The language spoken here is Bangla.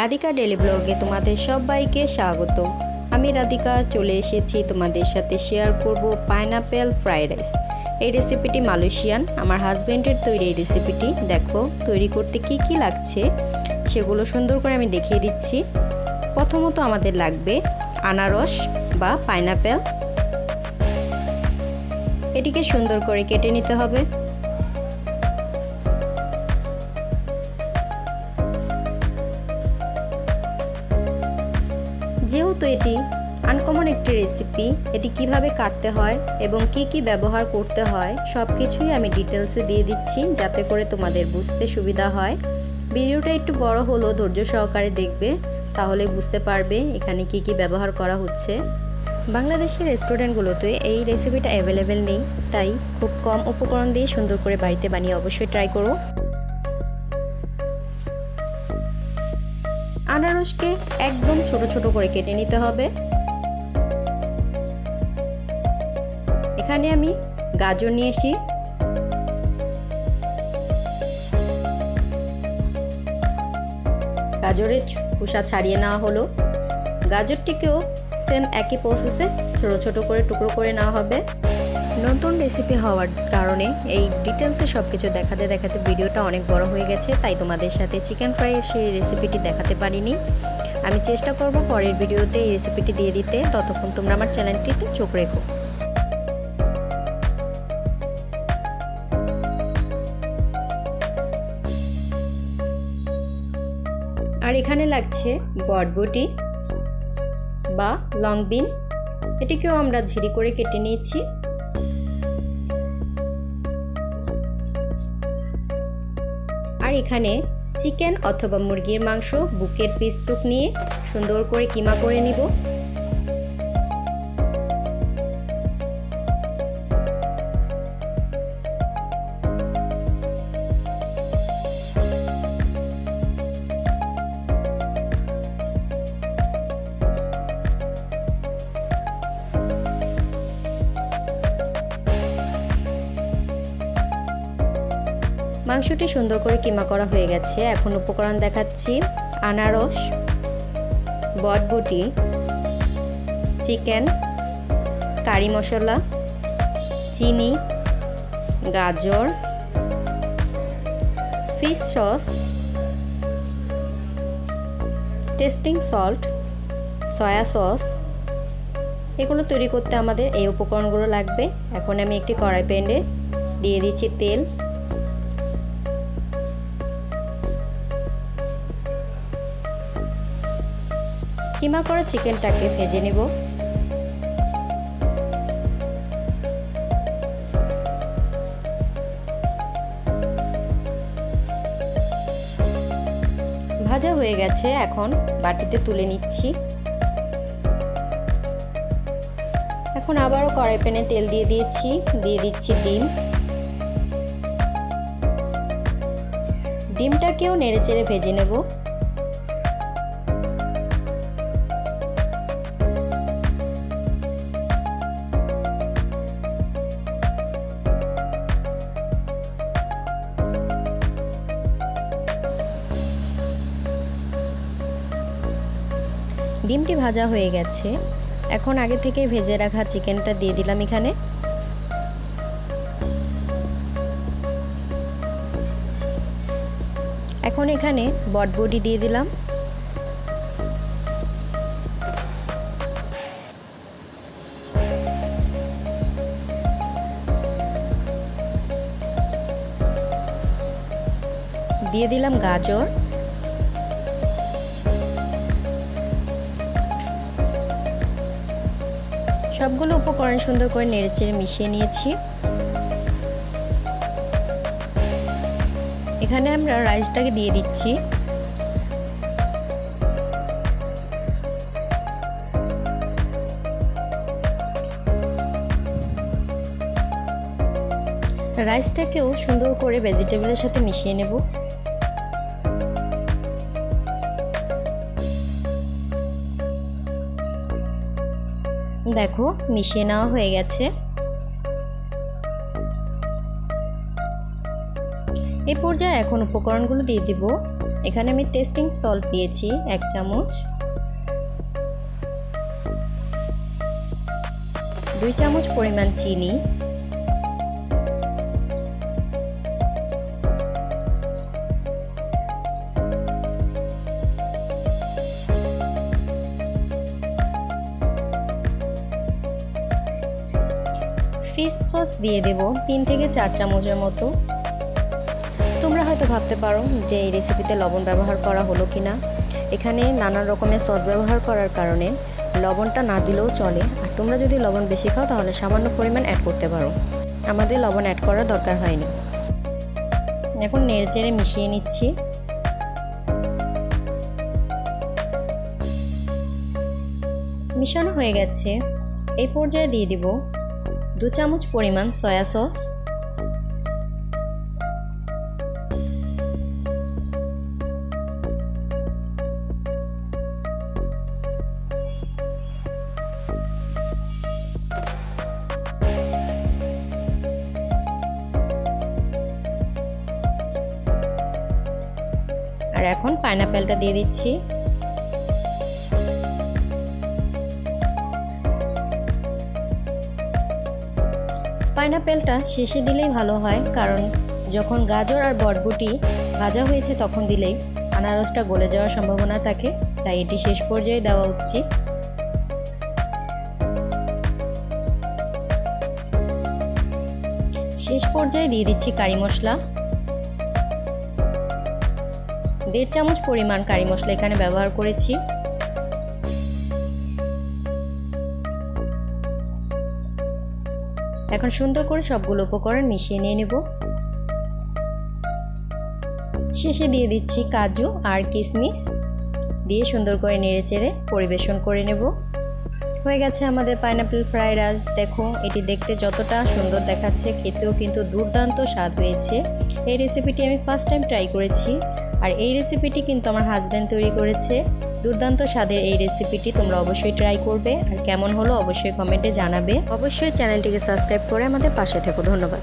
রাধিকা ডেলি ব্লগে তোমাদের সবাইকে স্বাগত। আমি রাধিকা চলে এসেছি তোমাদের সাথে শেয়ার করব পাইনাপেল ফ্রাইড রাইস। এই রেসিপিটি মালয়েশিয়ান, আমার হাজব্যান্ডের তৈরি এই রেসিপিটি। দেখো তৈরি করতে কি কি লাগছে সেগুলো সুন্দর করে আমি দেখিয়ে দিচ্ছি। প্রথমত আমাদের লাগবে আনারস বা পাইনাপেল। এটিকে সুন্দর করে কেটে নিতে হবে। যেহেতু এটি আনকমন একটি রেসিপি, এটি কিভাবে কাটতে হয় এবং কি কি ব্যবহার করতে হয় সব কিছুই আমি ডিটেলসে দিয়ে দিচ্ছি, যাতে করে তোমাদের বুঝতে সুবিধা হয়। ভিডিওটা একটু বড় হলেও ধৈর্য সহকারে দেখবে, তাহলে বুঝতে পারবে এখানে কি কি ব্যবহার করা হচ্ছে। বাংলাদেশের রেস্টুরেন্টগুলোতে এই রেসিপিটা অ্যাভেলেবেল নেই, তাই খুব কম উপকরণ দিয়ে সুন্দর করে বাড়িতে বানিয়ে অবশ্যই ট্রাই করো। আনারসকে একদম ছোট ছোট করে কেটে নিতে হবে। এখানে আমি গাজর নিয়েছি। গাজরের খোসা ছাড়িয়ে নেওয়া হলো। গাজরটিকেও সেম একই প্রসেসে ছোট ছোট করে টুকরো করে নেওয়া হবে। নতুন রেসিপি হওয়ার কারণে এই ডিটেলসে সব কিছু দেখাতে দেখাতে ভিডিওটা অনেক বড় হয়ে গেছে, তাই তোমাদের সাথে চিকেন ফ্রাইয়ের সেই রেসিপিটি দেখাতে পারিনি। আমি চেষ্টা করব পরের ভিডিওতে এই রেসিপিটি দিয়ে দিতে। ততক্ষণ তোমরা আমার চ্যানেলটিতে চোখ রেখো। আর এখানে লাগছে বটবটি বা লং বিন, এটিকেও আমরা ঝিরি করে কেটে নিয়েছি। আর এখানে চিকেন অথবা মুরগির মাংস বুকের পিসটুক নিয়ে সুন্দর করে কিমা করে নিব। মাংসটি সুন্দর করে কিমা করা হয়ে গেছে। এখন উপকরণ দেখাচ্ছি। আনারস, বটবটি, চিকেন, কারি মশলা, চিনি, গাজর, fish sauce, testing salt, soya sauce. এগুলো তৈরি করতে আমাদের এই উপকরণগুলো লাগবে। এখন আমি একটি কড়াই প্যানে দিয়ে দিচ্ছি তেল। কিমা করা চিকেনটাকে ভেজে নেব। ভাজা হয়ে গেছে, এখন বাটিতে তুলে নিচ্ছি। এখন আবারও কড়াই প্যানে তেল দিয়ে দিয়েছি, দিয়ে দিচ্ছি ডিম। ডিমটাকেও নেড়েচেড়ে ভেজে নেব। ডিমটি ভাজা হয়ে গেছে, এখন আগে থেকে ভেজে রাখা চিকেনটা দিয়ে দিলাম এখানে। এখন এখানে বটবটি দিয়ে দিলাম। দিয়ে দিলাম গাজর। সবগুলো উপকরণ সুন্দর করে নেড়েচেড়ে মিশিয়ে নিয়েছি। এখানে আমরা রাইসটাকে দিয়ে দিচ্ছি। রাইসটাকেও সুন্দর করে ভেজিটেবলের সাথে মিশিয়ে নেব। দেখো মিশিয়ে নেওয়া হয়ে গেছে। এই পর্যায়ে এখন উপকরণগুলো দিয়ে দিব। এখানে আমি টেস্টিং সল্ট দিয়েছি 1 চামচ, 2 চামচ পরিমাণ চিনি, ফিশ সস দিয়ে দেব 3 থেকে 4 চামচের মতো। তোমরা হয়তো ভাবতে পারো যে এই রেসিপিতে লবণ ব্যবহার করা হলো কিনা। এখানে নানা রকমের সস ব্যবহার করার কারণে লবণটা না দিলেও চলে, আর তোমরা যদি লবণ বেশি খাও তাহলে সামান্য পরিমাণ অ্যাড করতে পারো। আমাদের লবণ অ্যাড করার দরকার হয়নি। এখন নেড়েচেড়ে মিশিয়ে নিচ্ছি। মিশানো হয়ে গেছে। এই পর্যায়ে দিয়ে দিব 2 চামচ পরিমাণ সয়া সস, আর এখন পাইনাপেলটা দিয়ে দিচ্ছি। পাইনাপেলটা শেষে দিলেই ভালো হয়, কারণ যখন গাজর আর বরবটি ভাজা হয়েছে তখন দিলেই আনারসটা গলে যাওয়ার সম্ভাবনা থাকে, তাই এটি শেষ পর্যায়ে দেওয়া উচিত। শেষ পর্যায়ে দিয়ে দিচ্ছি কারি মশলা, 1.5 চামচ পরিমাণ কারি মশলা এখানে ব্যবহার করেছি। এখন সুন্দর করে সবগুলো উপকরণ মিশিয়ে নিয়ে নেব। শেষে দিয়ে দিচ্ছি কাজু আর কিশমিশ, দিয়ে সুন্দর করে নেড়েচেড়ে পরিবেশন করে নেব। হয়ে গেছে আমাদের পাইনাপেল ফ্রাইড রাইস। দেখো, এটি দেখতে যতটা সুন্দর দেখাচ্ছে, খেতেও কিন্তু দুর্দান্ত স্বাদ হয়েছে। এই রেসিপিটি আমি ফার্স্ট টাইম ট্রাই করেছি, আর এই রেসিপিটি কিন্তু আমার হাজব্যান্ড তৈরি করেছে। দুর্দান্ত স্বাদের এই রেসিপিটি তোমরা অবশ্যই ট্রাই করবে, আর কেমন হলো অবশ্যই কমেন্টে জানাবে। অবশ্যই চ্যানেলটিকে সাবস্ক্রাইব করে আমাদের পাশে থেকো। ধন্যবাদ।